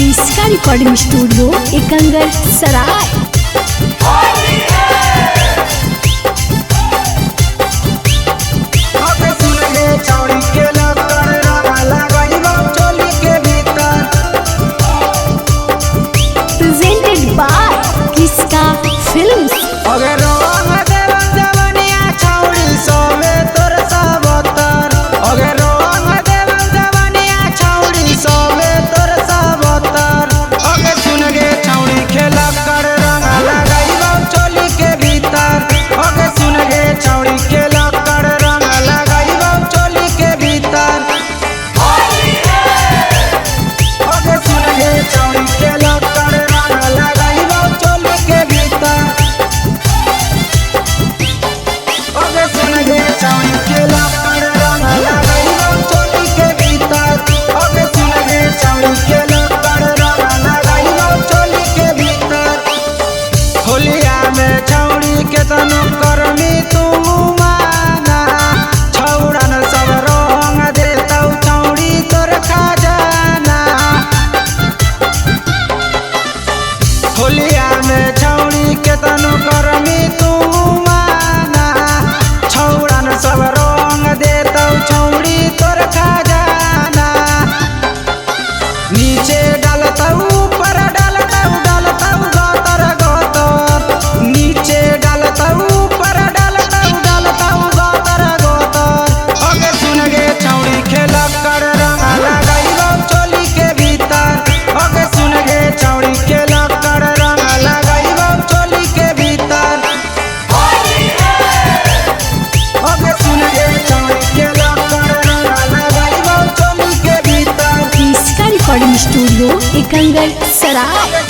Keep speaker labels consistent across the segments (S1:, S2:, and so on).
S1: इसका recording studio Ekangar सराय। Presented by किसका फिल्म्स।
S2: होलिया में छौड़ी केतनो करमी तू माना, छौड़न सब रंग देतौ छौड़ी तोर खजाना। नीचे डालतौ ऊपर डालतौ डालतौ गतर गतर, नीचे डालतौ ऊपर डालतौ डालतौ गतर गतर। ओके सुन गे छौड़ी खेल कर रंग लगाइबौ चोली के भीतर। ओके सुन गे छौड़ी खेल
S1: स्टूडियो एकंगर सराय।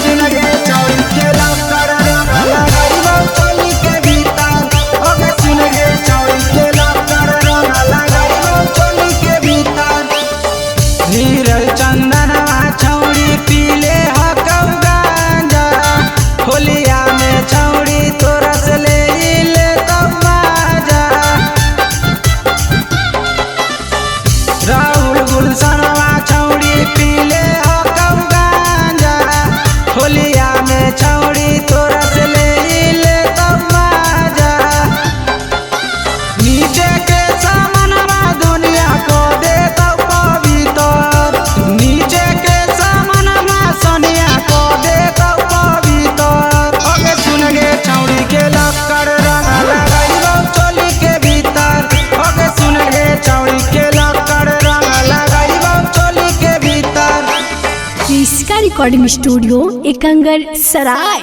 S2: चंदना छौड़ी पीले हकौ गांजा, होलिया में छौड़ी तोरा से ले लेतौ माजा। राहुल गुलशनवा छौड़ी पीले हकौ गांजा, होलिया में छौड़ी तोरा से ले लेतौ माजा। नीचे के सामनवा दुनिया को देतौ पवित्र, नीचे के सामनवा सोनिया को देतौ पवित्र। ओके सुन गे छौड़ी के लक्कड़ रंग लगाइबौ चोली के भीतर। ओके सुन गे छौड़ी के लक्कड़ रंग लगाइबौ चोली के भीतर।
S1: इसका रिकॉर्डिंग स्टूडियो एकंगर सराय।